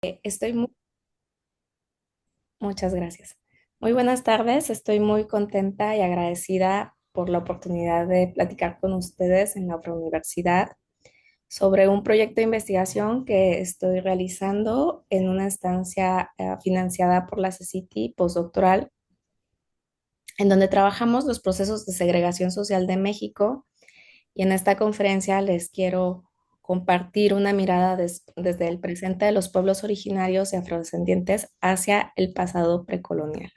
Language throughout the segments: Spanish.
Estoy muy, muchas gracias. Muy buenas tardes. Estoy muy contenta y agradecida por la oportunidad de platicar con ustedes en la otra universidad sobre un proyecto de investigación que estoy realizando en una estancia financiada por la CECITI postdoctoral, en donde trabajamos los procesos de segregación social de México. Y en esta conferencia les quiero compartir una mirada desde el presente de los pueblos originarios y afrodescendientes hacia el pasado precolonial.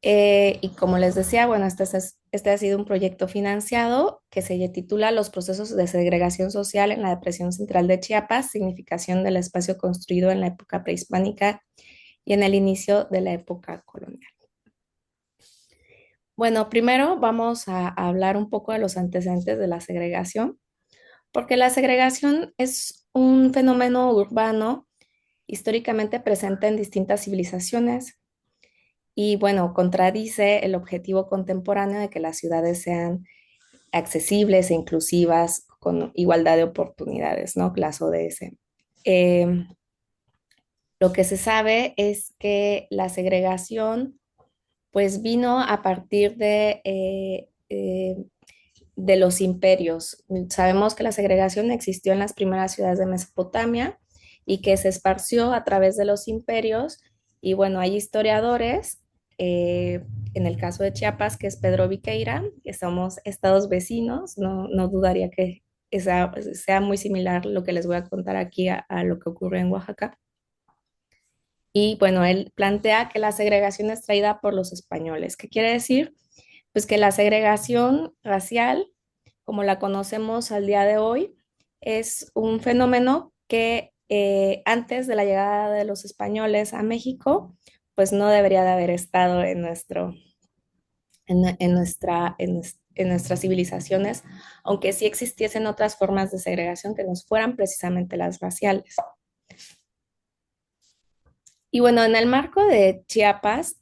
Y como les decía, bueno, este ha sido un proyecto financiado que se titula Los procesos de segregación social en la Depresión Central de Chiapas, significación del espacio construido en la época prehispánica y en el inicio de la época colonial. Bueno, primero vamos a hablar un poco de los antecedentes de la segregación, porque la segregación es un fenómeno urbano históricamente presente en distintas civilizaciones y, bueno, contradice el objetivo contemporáneo de que las ciudades sean accesibles e inclusivas con igualdad de oportunidades, ¿no? Las ODS. Eh, lo que se sabe es que la segregación pues vino a partir de los imperios. Sabemos que la segregación existió en las primeras ciudades de Mesopotamia y que se esparció a través de los imperios. Y bueno, hay historiadores, en el caso de Chiapas, que es Pedro Viqueira, que somos estados vecinos, no dudaría que sea muy similar lo que les voy a contar aquí a lo que ocurre en Oaxaca. Y bueno, él plantea que la segregación es traída por los españoles. ¿Qué quiere decir? Pues que la segregación racial, como la conocemos al día de hoy, es un fenómeno que antes de la llegada de los españoles a México, pues no debería de haber estado en nuestras civilizaciones, aunque sí existiesen otras formas de segregación que no fueran precisamente las raciales. Y bueno, en el marco de Chiapas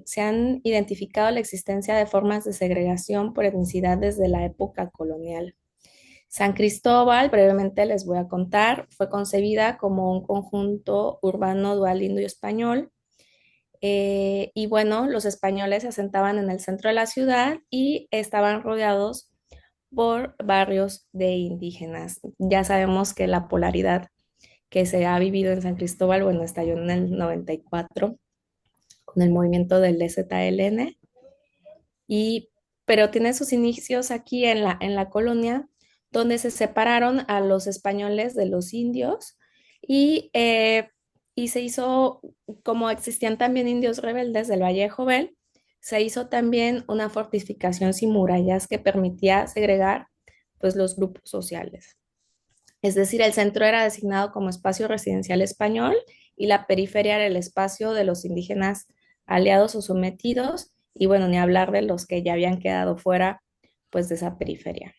se han identificado la existencia de formas de segregación por etnicidad desde la época colonial. San Cristóbal, brevemente les voy a contar, fue concebida como un conjunto urbano dual indio-español. Y bueno, los españoles se asentaban en el centro de la ciudad y estaban rodeados por barrios de indígenas. Ya sabemos que la polaridad que se ha vivido en San Cristóbal, bueno, estalló en el 94 con el movimiento del EZLN, y, pero tiene sus inicios aquí en la colonia, donde se separaron a los españoles de los indios y se hizo, como existían también indios rebeldes del Valle de Jovel, se hizo también una fortificación sin murallas que permitía segregar pues los grupos sociales. Es decir, el centro era designado como espacio residencial español y la periferia era el espacio de los indígenas aliados o sometidos, y bueno, ni hablar de los que ya habían quedado fuera pues de esa periferia.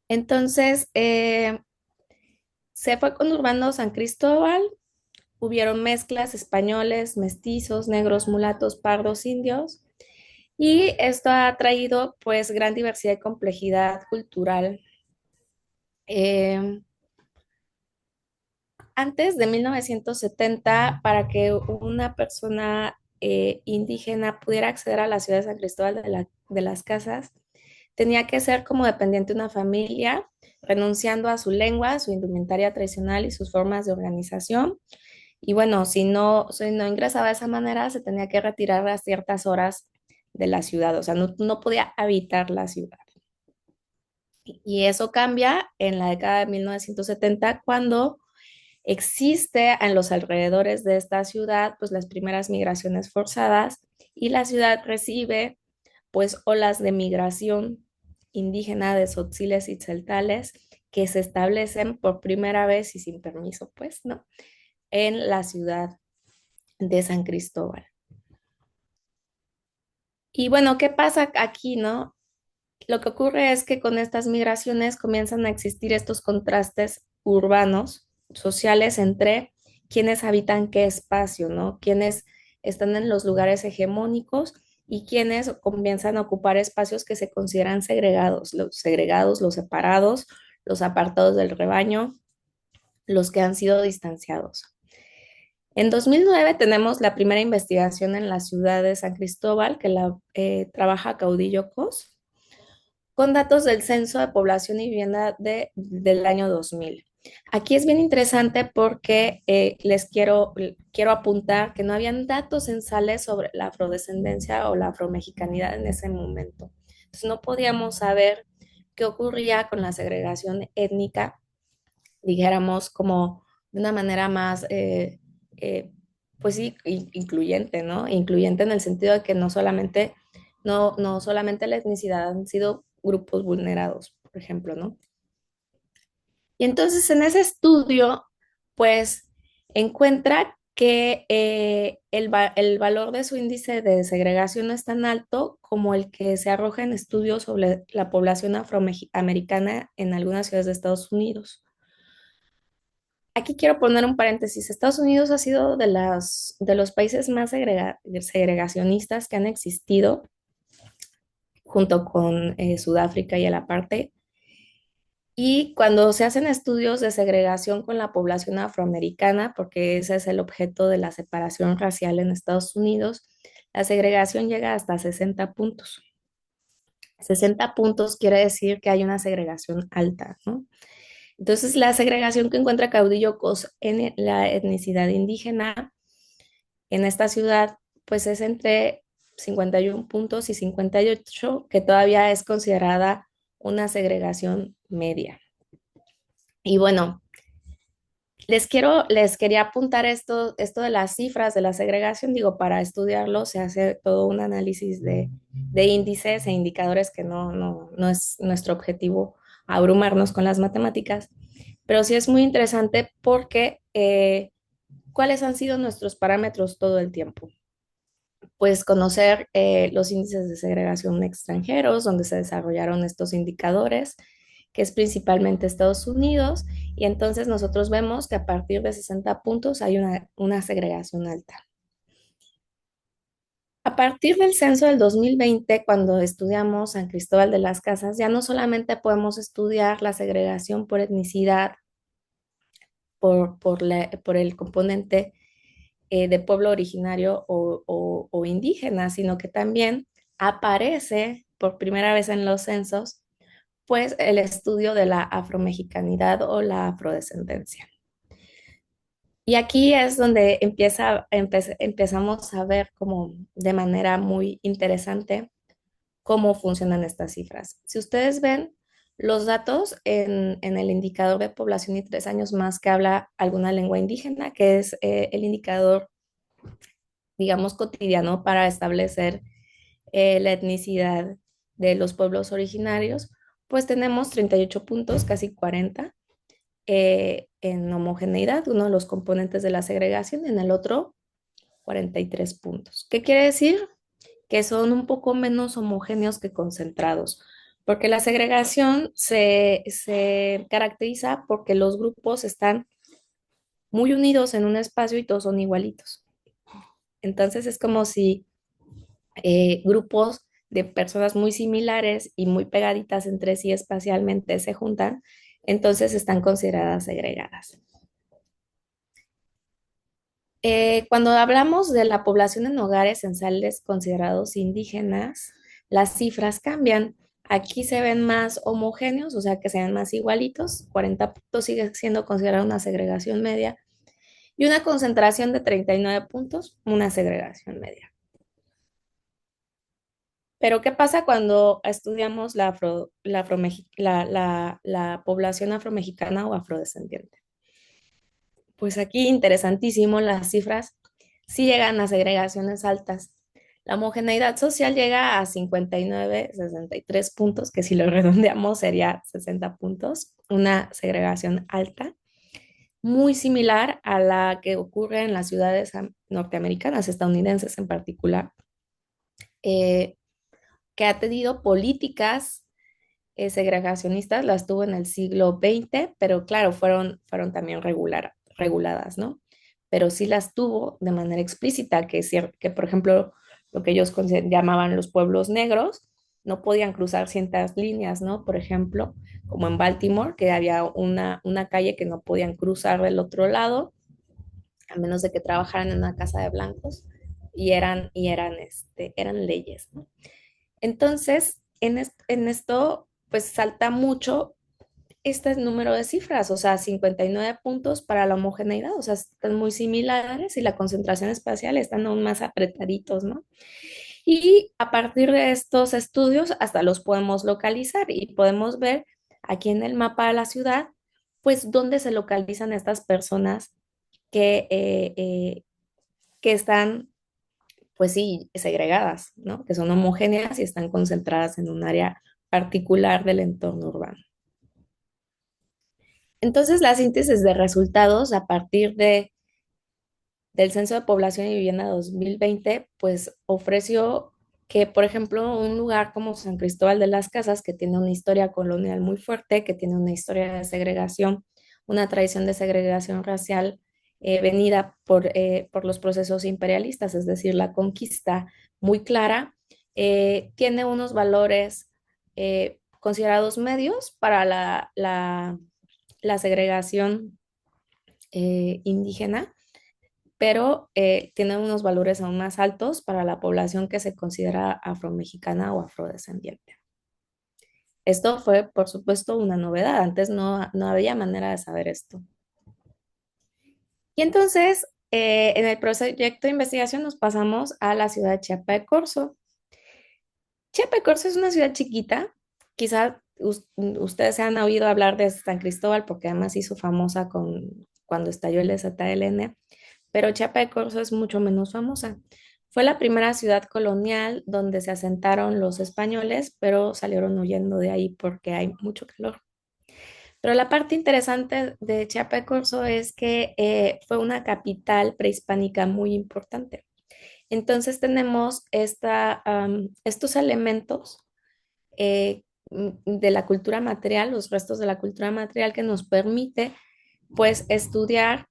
Entonces, se fue conurbando San Cristóbal, hubieron mezclas, españoles, mestizos, negros, mulatos, pardos, indios, y esto ha traído pues gran diversidad y complejidad cultural. Eh, Antes de 1970, para que una persona indígena pudiera acceder a la ciudad de San Cristóbal de las Casas, tenía que ser como dependiente de una familia, renunciando a su lengua, su indumentaria tradicional y sus formas de organización. Y bueno, si no ingresaba de esa manera, se tenía que retirar a ciertas horas de la ciudad, o sea, no podía habitar la ciudad. Y eso cambia en la década de 1970, cuando existe en los alrededores de esta ciudad pues las primeras migraciones forzadas, y la ciudad recibe pues olas de migración indígena de tzotziles y tzeltales que se establecen por primera vez y sin permiso, pues, ¿no? En la ciudad de San Cristóbal. Y bueno, ¿qué pasa aquí, no? Lo que ocurre es que con estas migraciones comienzan a existir estos contrastes urbanos, sociales, entre quienes habitan qué espacio, ¿no? Quienes están en los lugares hegemónicos y quienes comienzan a ocupar espacios que se consideran segregados, los separados, los apartados del rebaño. los que han sido distanciados. En 2009 tenemos la primera investigación en la ciudad de San Cristóbal, que la trabaja Caudillo Cos, con datos del Censo de Población y Vivienda del año 2000. Aquí es bien interesante porque quiero apuntar que no habían datos censales sobre la afrodescendencia o la afromexicanidad en ese momento. Entonces no podíamos saber qué ocurría con la segregación étnica, dijéramos, como de una manera más, pues sí, incluyente, ¿no? Incluyente en el sentido de que no solamente la etnicidad han sido grupos vulnerados, por ejemplo, ¿no? Y entonces en ese estudio, pues encuentra que el valor de su índice de segregación no es tan alto como el que se arroja en estudios sobre la población afroamericana en algunas ciudades de Estados Unidos. Aquí quiero poner un paréntesis. Estados Unidos ha sido de los países más segregacionistas que han existido, junto con Sudáfrica y el apartheid. Y cuando se hacen estudios de segregación con la población afroamericana, porque ese es el objeto de la separación racial en Estados Unidos, la segregación llega hasta 60 puntos. 60 puntos quiere decir que hay una segregación alta, ¿no? Entonces, la segregación que encuentra Caudillo Cos en la etnicidad indígena en esta ciudad, pues es entre 51 puntos y 58, que todavía es considerada una segregación media. Y bueno, les quería apuntar esto de las cifras de la segregación, digo, para estudiarlo se hace todo un análisis de índices e indicadores que no es nuestro objetivo abrumarnos con las matemáticas, pero sí es muy interesante porque ¿cuáles han sido nuestros parámetros todo el tiempo? Pues conocer los índices de segregación extranjeros, donde se desarrollaron estos indicadores, que es principalmente Estados Unidos, y entonces nosotros vemos que a partir de 60 puntos hay una segregación alta. A partir del censo del 2020, cuando estudiamos San Cristóbal de las Casas, ya no solamente podemos estudiar la segregación por etnicidad, por el componente de pueblo originario o indígena, sino que también aparece por primera vez en los censos, pues el estudio de la afromexicanidad o la afrodescendencia. Y aquí es donde empezamos a ver como de manera muy interesante cómo funcionan estas cifras. Si ustedes ven los datos en el indicador de población y 3 años más que habla alguna lengua indígena, que es el indicador, digamos, cotidiano para establecer la etnicidad de los pueblos originarios, pues tenemos 38 puntos, casi 40, en homogeneidad, uno de los componentes de la segregación, en el otro 43 puntos. ¿Qué quiere decir? Que son un poco menos homogéneos que concentrados, porque la segregación se caracteriza porque los grupos están muy unidos en un espacio y todos son igualitos. Entonces es como si grupos de personas muy similares y muy pegaditas entre sí espacialmente se juntan, entonces están consideradas segregadas. Cuando hablamos de la población en hogares censales considerados indígenas, las cifras cambian. Aquí se ven más homogéneos, o sea que se ven más igualitos. 40 puntos sigue siendo considerada una segregación media y una concentración de 39 puntos, una segregación media. Pero ¿qué pasa cuando estudiamos la población afromexicana o afrodescendiente? Pues aquí interesantísimo, las cifras sí llegan a segregaciones altas. La homogeneidad social llega a 59, 63 puntos, que si lo redondeamos sería 60 puntos, una segregación alta, muy similar a la que ocurre en las ciudades norteamericanas, estadounidenses en particular, eh, que ha tenido políticas segregacionistas, las tuvo en el siglo XX, pero claro, fueron también reguladas, ¿no? Pero sí las tuvo de manera explícita, que por ejemplo, lo que ellos llamaban los pueblos negros, no podían cruzar ciertas líneas, ¿no? Por ejemplo, como en Baltimore, que había una calle que no podían cruzar del otro lado, a menos de que trabajaran en una casa de blancos, eran leyes, ¿no? Entonces, en esto, pues salta mucho este número de cifras, o sea, 59 puntos para la homogeneidad, o sea, están muy similares y la concentración espacial están aún más apretaditos, ¿no? Y a partir de estos estudios hasta los podemos localizar y podemos ver aquí en el mapa de la ciudad, pues dónde se localizan estas personas que están, pues sí, segregadas, ¿no? Que son homogéneas y están concentradas en un área particular del entorno urbano. Entonces, la síntesis de resultados a partir del Censo de Población y Vivienda 2020, pues ofreció que, por ejemplo, un lugar como San Cristóbal de las Casas, que tiene una historia colonial muy fuerte, que tiene una historia de segregación, una tradición de segregación racial venida por los procesos imperialistas, es decir, la conquista muy clara, tiene unos valores considerados medios para la segregación indígena, pero tiene unos valores aún más altos para la población que se considera afromexicana o afrodescendiente. Esto fue, por supuesto, una novedad. Antes no había manera de saber esto. Y entonces, en el proyecto de investigación nos pasamos a la ciudad de Chiapa de Corzo. Chiapa de Corzo es una ciudad chiquita. Quizá ustedes se han oído hablar de San Cristóbal porque además hizo famosa cuando estalló el ZLN, pero Chiapa de Corzo es mucho menos famosa. Fue la primera ciudad colonial donde se asentaron los españoles, pero salieron huyendo de ahí porque hay mucho calor. Pero la parte interesante de Chiapa de Corzo es que fue una capital prehispánica muy importante. Entonces tenemos estos elementos de la cultura material, los restos de la cultura material que nos permite pues estudiar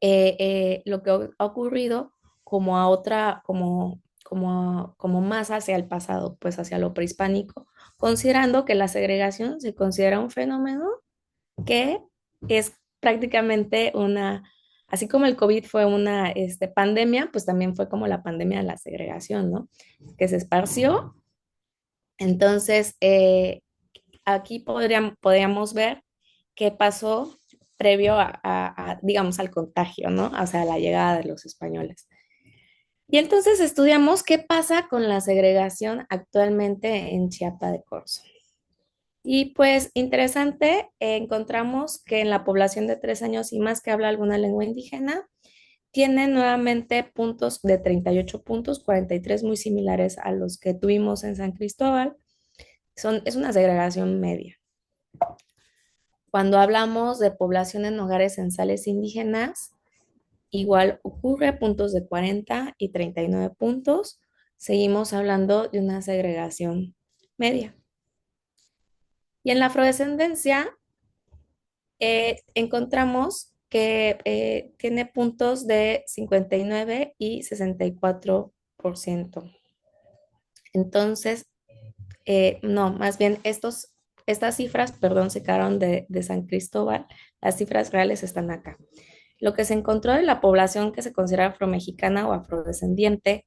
lo que ha ocurrido como a otra, como más hacia el pasado, pues hacia lo prehispánico, considerando que la segregación se considera un fenómeno que es prácticamente así como el COVID fue una pandemia, pues también fue como la pandemia de la segregación, ¿no? Que se esparció. Entonces, aquí podríamos ver qué pasó previo digamos, al contagio, ¿no? O sea, la llegada de los españoles. Y entonces estudiamos qué pasa con la segregación actualmente en Chiapa de Corzo. Y pues interesante, encontramos que en la población de 3 años y más que habla alguna lengua indígena, tiene nuevamente puntos de 38 puntos, 43 muy similares a los que tuvimos en San Cristóbal. Es una segregación media. Cuando hablamos de población en hogares censales indígenas, igual ocurre puntos de 40 y 39 puntos. Seguimos hablando de una segregación media. Y en la afrodescendencia encontramos que tiene puntos de 59 y 64%. Entonces, no, más bien estas cifras, perdón, se quedaron de San Cristóbal. Las cifras reales están acá. Lo que se encontró de la población que se considera afromexicana o afrodescendiente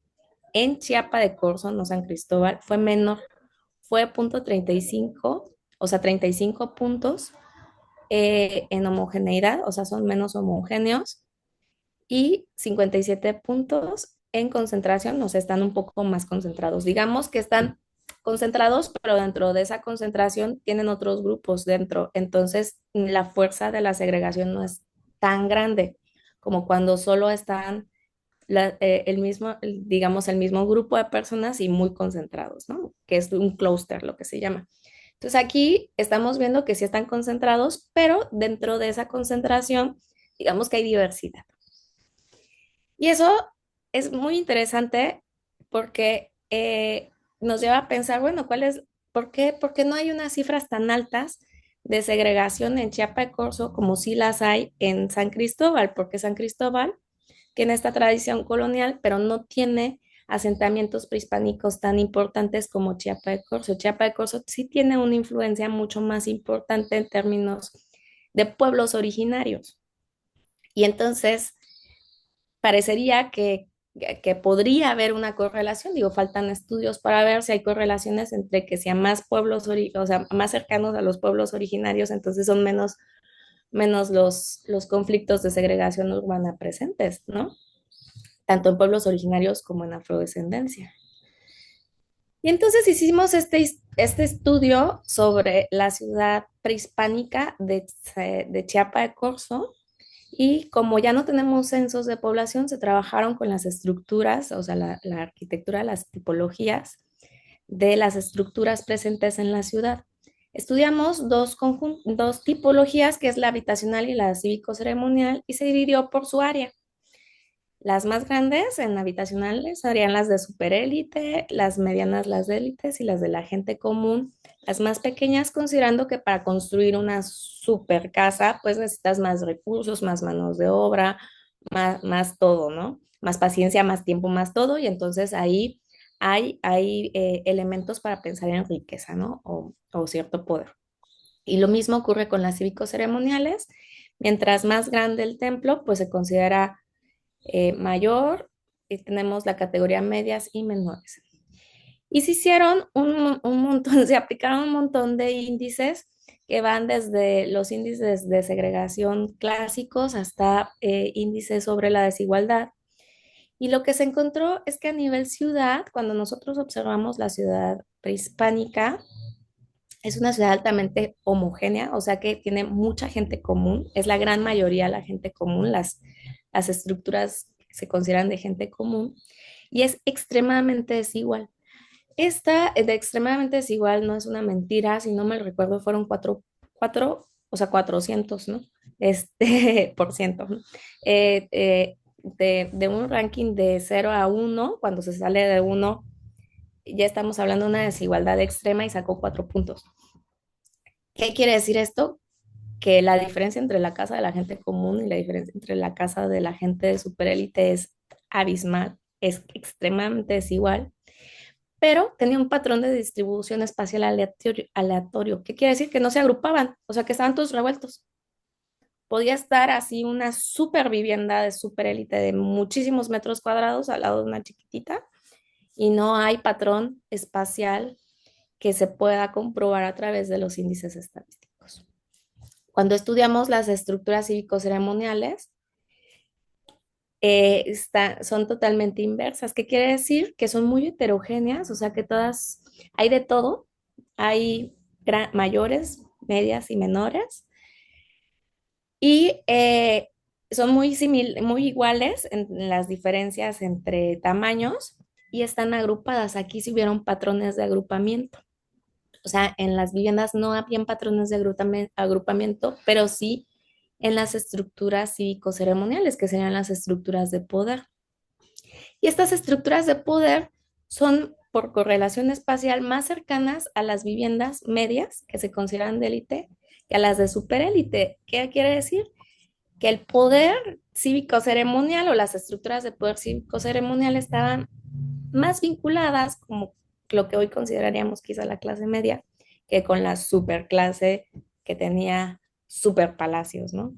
en Chiapa de Corzo, no San Cristóbal, fue menor, fue .35, o sea, 35 puntos en homogeneidad, o sea, son menos homogéneos, y 57 puntos en concentración, o sea, están un poco más concentrados. Digamos que están concentrados, pero dentro de esa concentración tienen otros grupos dentro, entonces la fuerza de la segregación no es tan grande como cuando solo están digamos, el mismo grupo de personas y muy concentrados, ¿no? Que es un clúster, lo que se llama. Entonces aquí estamos viendo que sí están concentrados, pero dentro de esa concentración, digamos que hay diversidad. Y eso es muy interesante porque nos lleva a pensar, bueno, por qué no hay unas cifras tan altas de segregación en Chiapa de Corzo como sí las hay en San Cristóbal? Porque San Cristóbal tiene esta tradición colonial, pero no tiene asentamientos prehispánicos tan importantes como Chiapa de Corzo. Chiapa de Corzo sí tiene una influencia mucho más importante en términos de pueblos originarios. Y entonces parecería que podría haber una correlación. Digo, faltan estudios para ver si hay correlaciones entre que sean más pueblos, o sea, más cercanos a los pueblos originarios, entonces son menos los conflictos de segregación urbana presentes, ¿no? Tanto en pueblos originarios como en afrodescendencia. Y entonces hicimos este estudio sobre la ciudad prehispánica de Chiapa de Corzo, y como ya no tenemos censos de población, se trabajaron con las estructuras, o sea, la arquitectura, las tipologías de las estructuras presentes en la ciudad. Estudiamos dos tipologías, que es la habitacional y la cívico-ceremonial, y se dividió por su área. Las más grandes en habitacionales serían las de superélite, las medianas las de élites y las de la gente común. Las más pequeñas, considerando que para construir una super casa, pues necesitas más recursos, más manos de obra, más todo, ¿no? Más paciencia, más tiempo, más todo. Y entonces ahí hay elementos para pensar en riqueza, ¿no? O cierto poder. Y lo mismo ocurre con las cívicos ceremoniales. Mientras más grande el templo, pues se considera mayor, y tenemos la categoría medias y menores. Y se hicieron un montón, se aplicaron un montón de índices que van desde los índices de segregación clásicos hasta índices sobre la desigualdad. Y lo que se encontró es que a nivel ciudad, cuando nosotros observamos la ciudad prehispánica, es una ciudad altamente homogénea, o sea que tiene mucha gente común, es la gran mayoría la gente común, las estructuras se consideran de gente común, y es extremadamente desigual. Esta de extremadamente desigual no es una mentira, si no me recuerdo, fueron o sea, 400, ¿no? Por ciento, ¿no? De un ranking de 0 a 1, cuando se sale de 1, ya estamos hablando de una desigualdad extrema y sacó 4 puntos. ¿Qué quiere decir esto? Que la diferencia entre la casa de la gente común y la diferencia entre la casa de la gente de superélite es abismal, es extremadamente desigual, pero tenía un patrón de distribución espacial aleatorio. ¿Qué quiere decir? Que no se agrupaban, o sea, que estaban todos revueltos. Podía estar así una super vivienda de superélite de muchísimos metros cuadrados al lado de una chiquitita, y no hay patrón espacial que se pueda comprobar a través de los índices estadísticos. Cuando estudiamos las estructuras cívico-ceremoniales, son totalmente inversas. ¿Qué quiere decir? Que son muy heterogéneas, o sea que todas, hay de todo, hay mayores, medias y menores, y son muy iguales en las diferencias entre tamaños, y están agrupadas. Aquí sí hubieron patrones de agrupamiento. O sea, en las viviendas no habían patrones de agrupamiento, pero sí en las estructuras cívico-ceremoniales, que serían las estructuras de poder. Y estas estructuras de poder son, por correlación espacial, más cercanas a las viviendas medias, que se consideran de élite, que a las de superélite. ¿Qué quiere decir? Que el poder cívico-ceremonial o las estructuras de poder cívico-ceremonial estaban más vinculadas, como lo que hoy consideraríamos quizá la clase media, que con la superclase que tenía superpalacios, ¿no?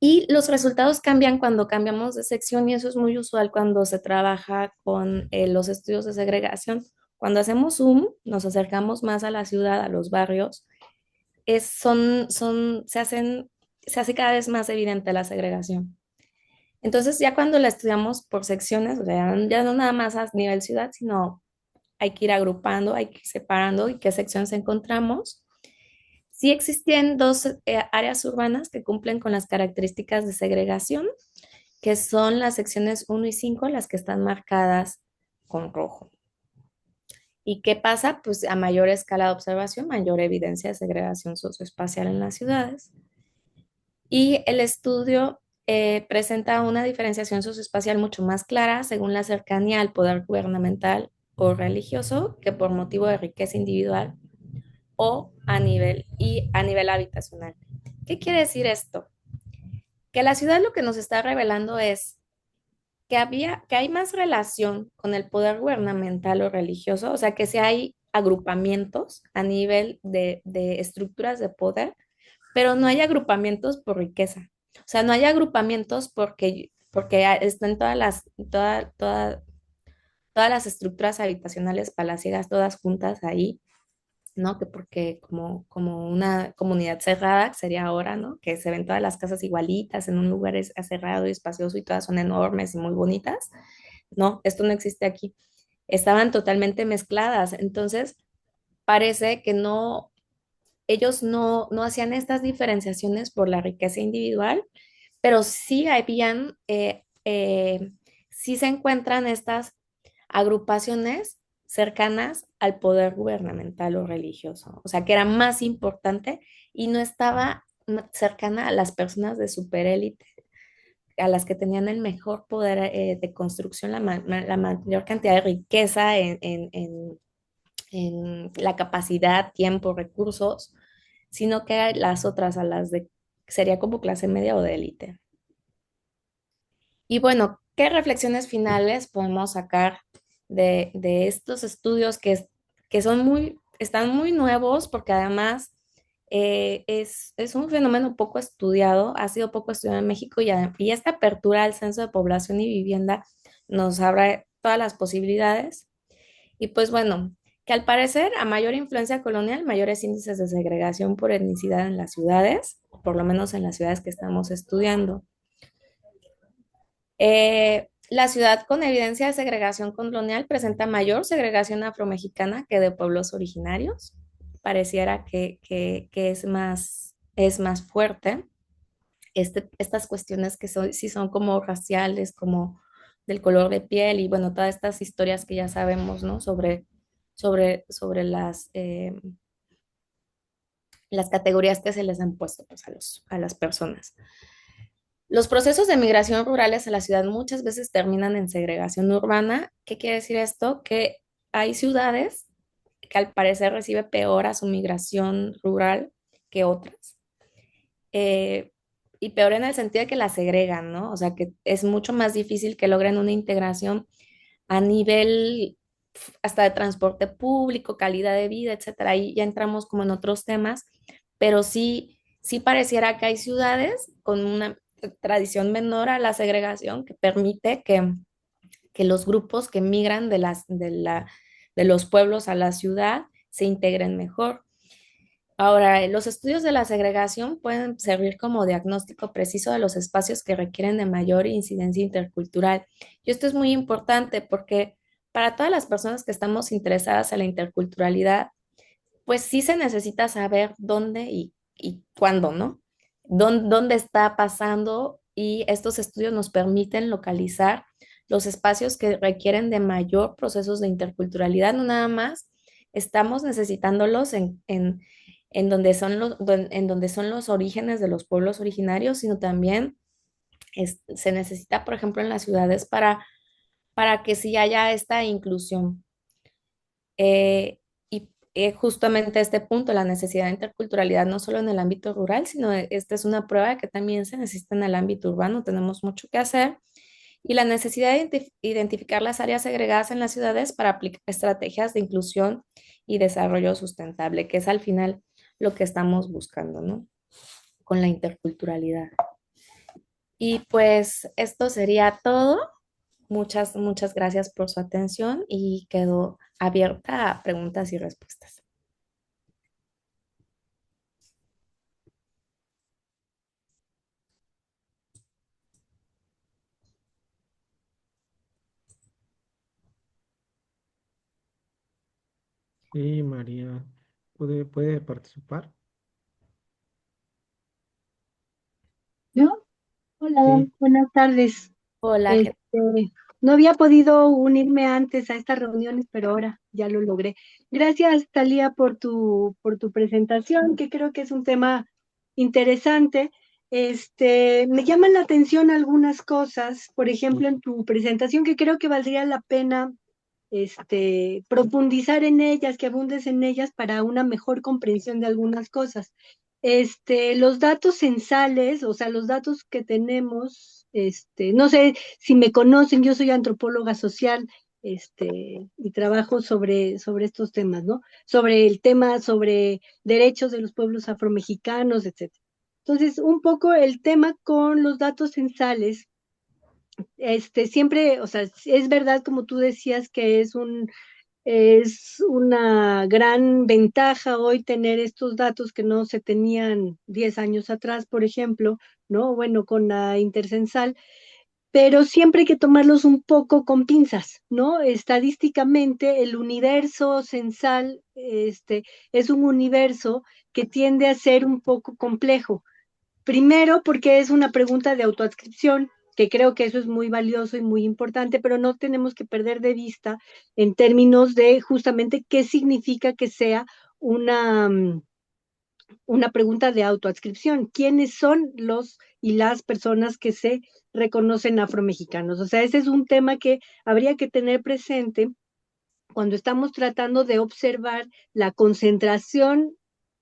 Y los resultados cambian cuando cambiamos de sección, y eso es muy usual cuando se trabaja con los estudios de segregación. Cuando hacemos zoom, nos acercamos más a la ciudad, a los barrios, se hace cada vez más evidente la segregación. Entonces, ya cuando la estudiamos por secciones, o sea, ya no nada más a nivel ciudad, sino hay que ir agrupando, hay que ir separando y qué secciones encontramos. Sí existen dos áreas urbanas que cumplen con las características de segregación, que son las secciones 1 y 5, las que están marcadas con rojo. ¿Y qué pasa? Pues a mayor escala de observación, mayor evidencia de segregación socioespacial en las ciudades. Y el estudio presenta una diferenciación socioespacial mucho más clara según la cercanía al poder gubernamental o religioso que por motivo de riqueza individual o a nivel habitacional. ¿Qué quiere decir esto? Que la ciudad lo que nos está revelando es que hay más relación con el poder gubernamental o religioso, o sea, que sí hay agrupamientos a nivel de estructuras de poder, pero no hay agrupamientos por riqueza. O sea, no hay agrupamientos porque están todas las estructuras habitacionales palaciegas todas juntas ahí, ¿no? Que porque como una comunidad cerrada sería ahora, ¿no? Que se ven todas las casas igualitas en un lugar cerrado y espacioso y todas son enormes y muy bonitas. No, esto no existe aquí. Estaban totalmente mezcladas. Entonces, parece que ellos no hacían estas diferenciaciones por la riqueza individual, pero sí sí se encuentran estas agrupaciones cercanas al poder gubernamental o religioso, o sea, que era más importante y no estaba cercana a las personas de superélite, a las que tenían el mejor poder de construcción, la mayor cantidad de riqueza en la capacidad, tiempo, recursos, sino que las otras, a las de, sería como clase media o de élite. Y bueno, ¿qué reflexiones finales podemos sacar de estos estudios que son están muy nuevos porque además es un fenómeno poco estudiado, ha sido poco estudiado en México y esta apertura al censo de población y vivienda nos abre todas las posibilidades? Y pues bueno, que al parecer a mayor influencia colonial, mayores índices de segregación por etnicidad en las ciudades, por lo menos en las ciudades que estamos estudiando. La ciudad con evidencia de segregación colonial presenta mayor segregación afromexicana que de pueblos originarios. Pareciera que es más fuerte. Estas cuestiones que sí son como raciales, como del color de piel y bueno, todas estas historias que ya sabemos, ¿no? Sobre las categorías que se les han puesto pues, a las personas. Los procesos de migración rurales a la ciudad muchas veces terminan en segregación urbana. ¿Qué quiere decir esto? Que hay ciudades que al parecer recibe peor a su migración rural que otras. Eh, y peor en el sentido de que la segregan, ¿no? O sea, que es mucho más difícil que logren una integración a nivel hasta de transporte público, calidad de vida, etcétera. Ahí ya entramos como en otros temas, pero sí pareciera que hay ciudades con una tradición menor a la segregación que permite que los grupos que migran de los pueblos a la ciudad se integren mejor. Ahora, los estudios de la segregación pueden servir como diagnóstico preciso de los espacios que requieren de mayor incidencia intercultural. Y esto es muy importante porque para todas las personas que estamos interesadas en la interculturalidad, pues sí se necesita saber dónde y cuándo, ¿no? Dónde está pasando y estos estudios nos permiten localizar los espacios que requieren de mayor procesos de interculturalidad, no nada más estamos necesitándolos en donde en donde son los orígenes de los pueblos originarios, sino también se necesita, por ejemplo, en las ciudades para que sí haya esta inclusión. Y justamente este punto, la necesidad de interculturalidad, no solo en el ámbito rural, sino esta es una prueba que también se necesita en el ámbito urbano. Tenemos mucho que hacer y la necesidad de identificar las áreas segregadas en las ciudades para aplicar estrategias de inclusión y desarrollo sustentable, que es al final lo que estamos buscando, ¿no? Con la interculturalidad. Y pues esto sería todo. Muchas gracias por su atención y quedo abierta a preguntas y respuestas. Sí, María, puede participar. ¿No? Hola, Sí, buenas tardes. Hola, Este, no había podido unirme antes a estas reuniones, pero ahora ya lo logré. Gracias, Talía, por tu presentación, que creo que es un tema interesante. Me llaman la atención algunas cosas, por ejemplo, en tu presentación, que creo que valdría la pena, profundizar en ellas, que abundes en ellas para una mejor comprensión de algunas cosas. los datos censales, o sea, los datos que tenemos, no sé si me conocen, yo soy antropóloga social, y trabajo sobre estos temas, ¿no? Sobre el tema, sobre derechos de los pueblos afromexicanos, etcétera. Entonces, un poco el tema con los datos censales, siempre, o sea, es verdad, como tú decías, que es una gran ventaja hoy tener estos datos que no se tenían 10 años atrás, por ejemplo, ¿no? Bueno, con la intercensal, pero siempre hay que tomarlos un poco con pinzas, ¿no? Estadísticamente, el universo censal, es un universo que tiende a ser un poco complejo. Primero, porque es una pregunta de autoadscripción, que creo que eso es muy valioso y muy importante, pero no tenemos que perder de vista en términos de justamente qué significa que sea una, una pregunta de autoadscripción. ¿Quiénes son los y las personas que se reconocen afromexicanos? O sea, ese es un tema que habría que tener presente cuando estamos tratando de observar la concentración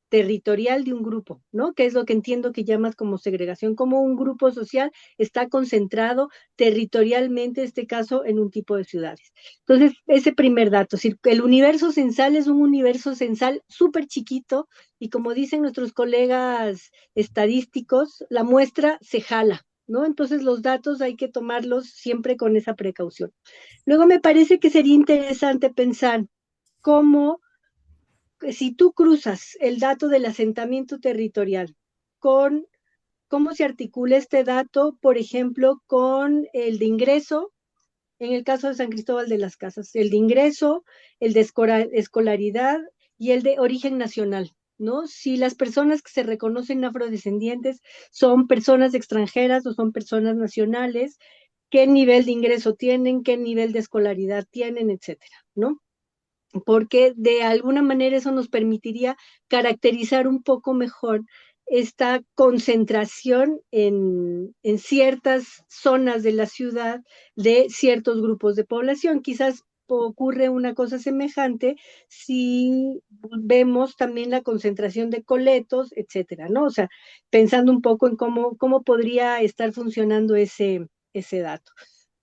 territorial de un grupo, ¿no? Que es lo que entiendo que llamas como segregación, como un grupo social está concentrado territorialmente, en este caso, en un tipo de ciudades. Entonces, ese primer dato, es decir, el universo censal es un universo censal súper chiquito y como dicen nuestros colegas estadísticos, la muestra se jala, ¿no? Entonces, los datos hay que tomarlos siempre con esa precaución. Luego, me parece que sería interesante pensar cómo si tú cruzas el dato del asentamiento territorial con cómo se articula este dato, por ejemplo, con el de ingreso, en el caso de San Cristóbal de las Casas, el de ingreso, el de escolaridad y el de origen nacional, ¿no? Si las personas que se reconocen afrodescendientes son personas extranjeras o son personas nacionales, qué nivel de ingreso tienen, qué nivel de escolaridad tienen, etcétera, ¿no? Porque de alguna manera eso nos permitiría caracterizar un poco mejor esta concentración en ciertas zonas de la ciudad de ciertos grupos de población. Quizás ocurre una cosa semejante si vemos también la concentración de coletos, etcétera, ¿no? O sea, pensando un poco en cómo podría estar funcionando ese dato.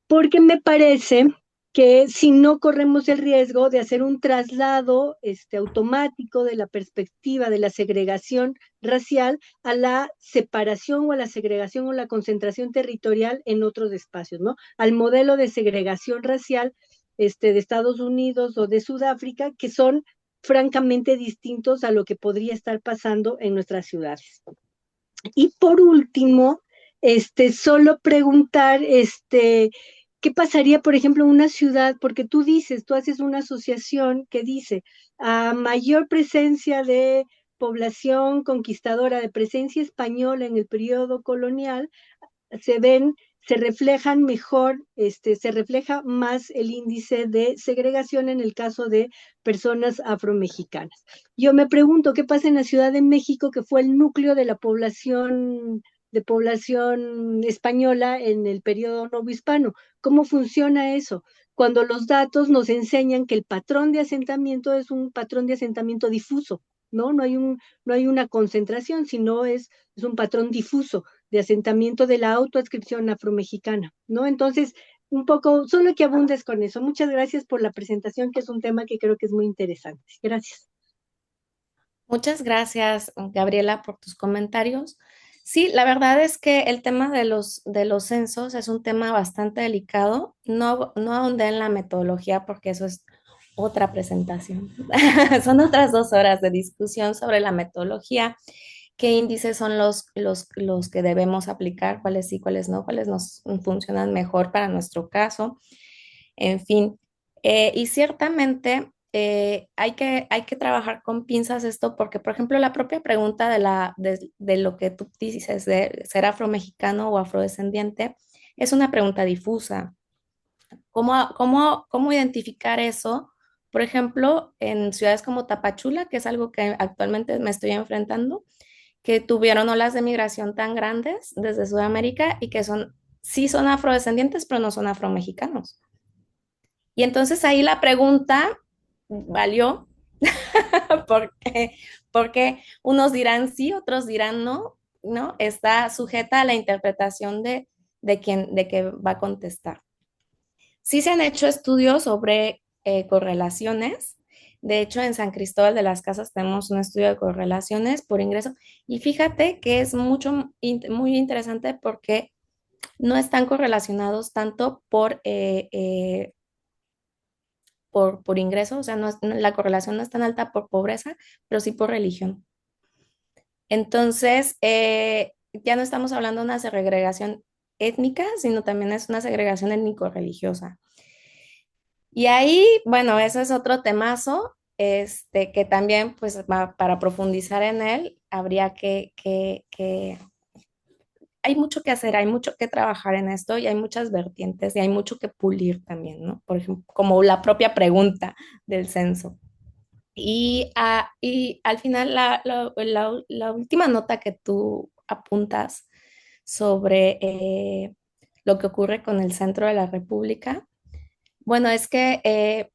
Porque me parece que si no corremos el riesgo de hacer un traslado automático de la perspectiva de la segregación racial a la separación o a la segregación o la concentración territorial en otros espacios, ¿no? Al modelo de segregación racial de Estados Unidos o de Sudáfrica, que son francamente distintos a lo que podría estar pasando en nuestras ciudades. Y por último, solo preguntar, ¿qué pasaría, por ejemplo, en una ciudad? Porque tú dices, tú haces una asociación que dice, a mayor presencia de población conquistadora, de presencia española en el periodo colonial, se ven, se reflejan mejor, se refleja más el índice de segregación en el caso de personas afromexicanas. Yo me pregunto qué pasa en la Ciudad de México, que fue el núcleo de población española en el periodo novohispano. ¿Cómo funciona eso? Cuando los datos nos enseñan que el patrón de asentamiento es un patrón de asentamiento difuso, ¿no? No hay una concentración, sino es un patrón difuso de asentamiento de la autoadscripción afromexicana, ¿no? Entonces, un poco, solo que abundes con eso. Muchas gracias por la presentación, que es un tema que creo que es muy interesante. Gracias. Muchas gracias, Gabriela, por tus comentarios. Sí, la verdad es que el tema de los censos es un tema bastante delicado. No ahondé en la metodología porque eso es otra presentación. Son otras 2 horas de discusión sobre la metodología, qué índices son los que debemos aplicar, cuáles sí, cuáles no, cuáles nos funcionan mejor para nuestro caso. En fin, y ciertamente hay que trabajar con pinzas esto porque, por ejemplo, la propia pregunta de lo que tú dices de ser afromexicano o afrodescendiente es una pregunta difusa. ¿Cómo identificar eso? Por ejemplo, en ciudades como Tapachula, que es algo que actualmente me estoy enfrentando, que tuvieron olas de migración tan grandes desde Sudamérica y que sí son afrodescendientes, pero no son afromexicanos. Y entonces ahí la pregunta valió porque, porque unos dirán sí, otros dirán no, ¿no? Está sujeta a la interpretación de que va a contestar. Sí se han hecho estudios sobre correlaciones. De hecho, en San Cristóbal de las Casas tenemos un estudio de correlaciones por ingreso y fíjate que es muy interesante porque no están correlacionados tanto por ingreso, o sea, la correlación no es tan alta por pobreza, pero sí por religión. Entonces, ya no estamos hablando de una segregación étnica, sino también es una segregación étnico-religiosa. Y ahí, bueno, ese es otro temazo, que también, pues, para profundizar en él, habría hay mucho que hacer, hay mucho que trabajar en esto y hay muchas vertientes y hay mucho que pulir también, ¿no? Por ejemplo, como la propia pregunta del censo. Y al final, la última nota que tú apuntas sobre lo que ocurre con el centro de la República, bueno, es que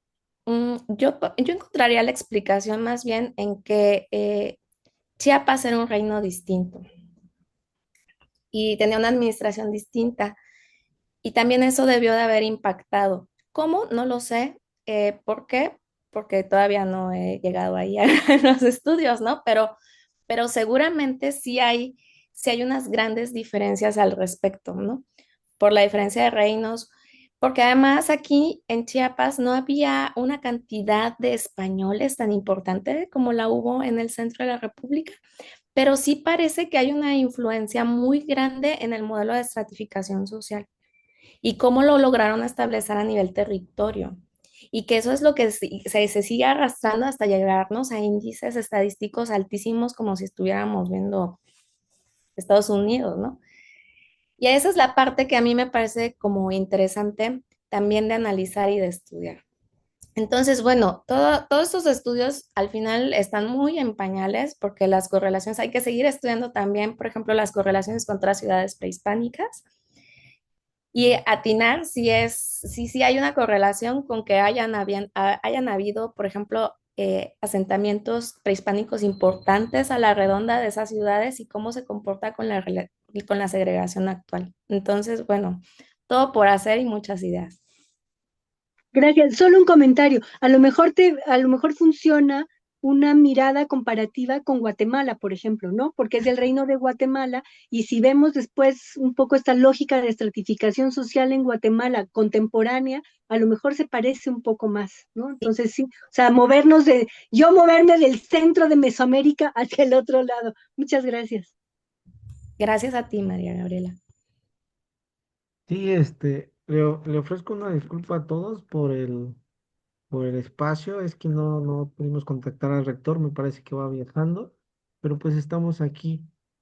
yo encontraría la explicación más bien en que Chiapas era un reino distinto y tenía una administración distinta. Y también eso debió de haber impactado. ¿Cómo? No lo sé. ¿Por qué? Porque todavía no he llegado ahí a los estudios, ¿no? Pero seguramente sí hay unas grandes diferencias al respecto, ¿no? Por la diferencia de reinos, porque además aquí en Chiapas no había una cantidad de españoles tan importante como la hubo en el centro de la República, pero sí parece que hay una influencia muy grande en el modelo de estratificación social y cómo lo lograron establecer a nivel territorio. Y que eso es lo que se sigue arrastrando hasta llegarnos a índices estadísticos altísimos como si estuviéramos viendo Estados Unidos, ¿no? Y esa es la parte que a mí me parece como interesante también de analizar y de estudiar. Entonces, bueno, todos estos estudios al final están muy en pañales porque las correlaciones, hay que seguir estudiando también, por ejemplo, las correlaciones con otras ciudades prehispánicas y atinar si hay una correlación con que hayan habido, por ejemplo, asentamientos prehispánicos importantes a la redonda de esas ciudades y cómo se comporta con la segregación actual. Entonces, bueno, todo por hacer y muchas ideas. Gracias. Solo un comentario. A lo mejor funciona una mirada comparativa con Guatemala, por ejemplo, ¿no? Porque es el reino de Guatemala y si vemos después un poco esta lógica de estratificación social en Guatemala contemporánea, a lo mejor se parece un poco más, ¿no? Entonces sí, o sea, yo moverme del centro de Mesoamérica hacia el otro lado. Muchas gracias. Gracias a ti, María Gabriela. Sí, le ofrezco una disculpa a todos por el espacio. Es que no pudimos contactar al rector, me parece que va viajando, pero pues estamos aquí.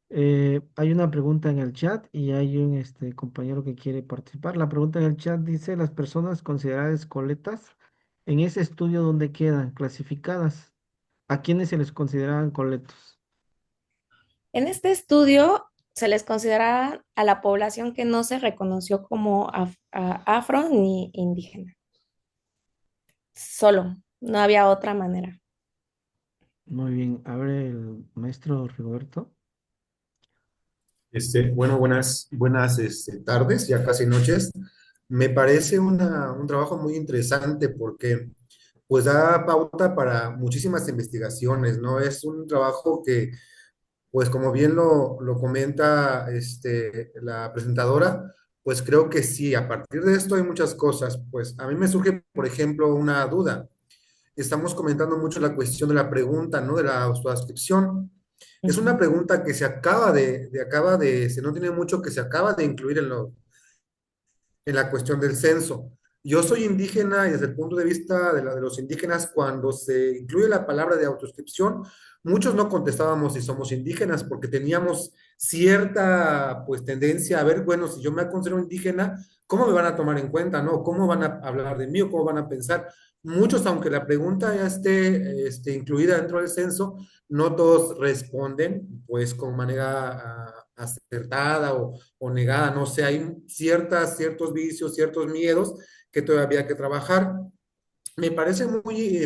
Hay una pregunta en el chat y hay un compañero que quiere participar. La pregunta en el chat dice, las personas consideradas coletas en ese estudio, ¿dónde quedan clasificadas? ¿A quiénes se les consideraban coletos? En este estudio se les considera a la población que no se reconoció como afro ni indígena. Solo, no había otra manera. Muy bien, abre el maestro Rigoberto. Bueno, buenas tardes, ya casi noches. Me parece un trabajo muy interesante porque pues da pauta para muchísimas investigaciones, ¿no? Es un trabajo que, pues como bien lo comenta la presentadora, pues creo que sí, a partir de esto hay muchas cosas. Pues a mí me surge, por ejemplo, una duda. Estamos comentando mucho la cuestión de la pregunta, ¿no? De la autodescripción. Es una Ujú. pregunta que se no tiene mucho que se acaba de incluir en la cuestión del censo. Yo soy indígena y desde el punto de vista de los indígenas, cuando se incluye la palabra de autodescripción, muchos no contestábamos si somos indígenas porque teníamos cierta pues tendencia a ver, bueno, si yo me considero indígena, ¿cómo me van a tomar en cuenta, no? ¿Cómo van a hablar de mí o cómo van a pensar? Muchos, aunque la pregunta ya esté incluida dentro del censo, no todos responden pues con manera acertada o negada, no sé, hay ciertos vicios, ciertos miedos que todavía hay que trabajar. Me parece muy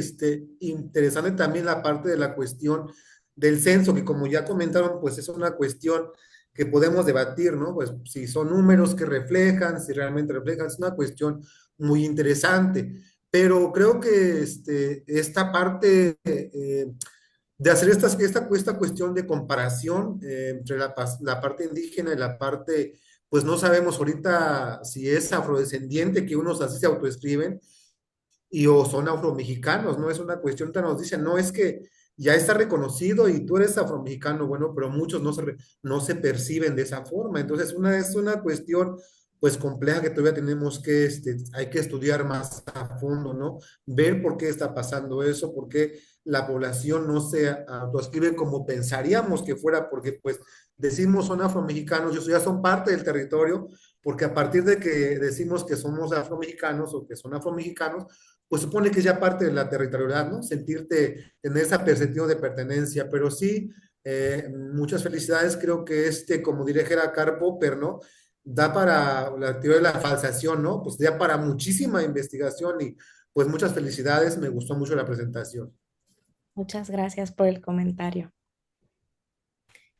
interesante también la parte de la cuestión del censo, que como ya comentaron, pues es una cuestión que podemos debatir, ¿no? Pues si son números que reflejan, si realmente reflejan, es una cuestión muy interesante. Pero creo que esta parte de hacer esta cuestión de comparación entre la parte indígena y la parte, pues no sabemos ahorita si es afrodescendiente, que unos así se autoescriben, y o son afromexicanos, ¿no? Es una cuestión que nos dicen, no, es que ya está reconocido y tú eres afromexicano, bueno, pero muchos no se perciben de esa forma. Entonces, es una cuestión pues compleja que todavía tenemos que, hay que estudiar más a fondo, ¿no? Ver por qué está pasando eso, por qué la población no se autoescribe como pensaríamos que fuera, porque pues decimos son afromexicanos, ellos ya son parte del territorio, porque a partir de que decimos que somos afromexicanos o que son afromexicanos, pues supone que es ya parte de la territorialidad, ¿no? Sentirte, tener esa percepción de pertenencia, pero sí, muchas felicidades, creo que como diría Karl Popper, ¿no? Da para la teoría de la falsación, ¿no? Pues ya para muchísima investigación y pues muchas felicidades, me gustó mucho la presentación. Muchas gracias por el comentario.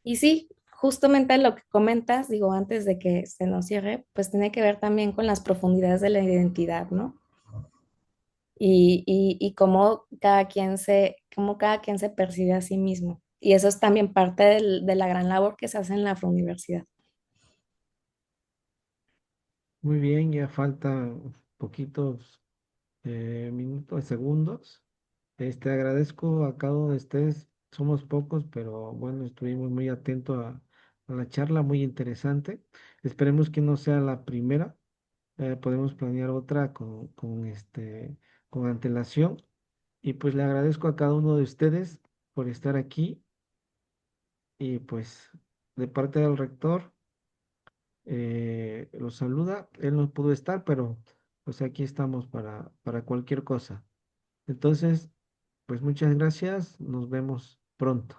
Y sí, justamente lo que comentas, digo, antes de que se nos cierre, pues tiene que ver también con las profundidades de la identidad, ¿no? Y cómo cada quien se percibe a sí mismo. Y eso es también parte de la gran labor que se hace en la Afrouniversidad. Muy bien, ya faltan poquitos minutos, segundos. Agradezco a cada uno de ustedes. Somos pocos, pero bueno, estuvimos muy atentos a la charla, muy interesante. Esperemos que no sea la primera. Podemos planear otra con antelación. Y pues le agradezco a cada uno de ustedes por estar aquí. Y pues de parte del rector, los saluda. Él no pudo estar, pero pues aquí estamos para cualquier cosa. Entonces, pues muchas gracias. Nos vemos pronto.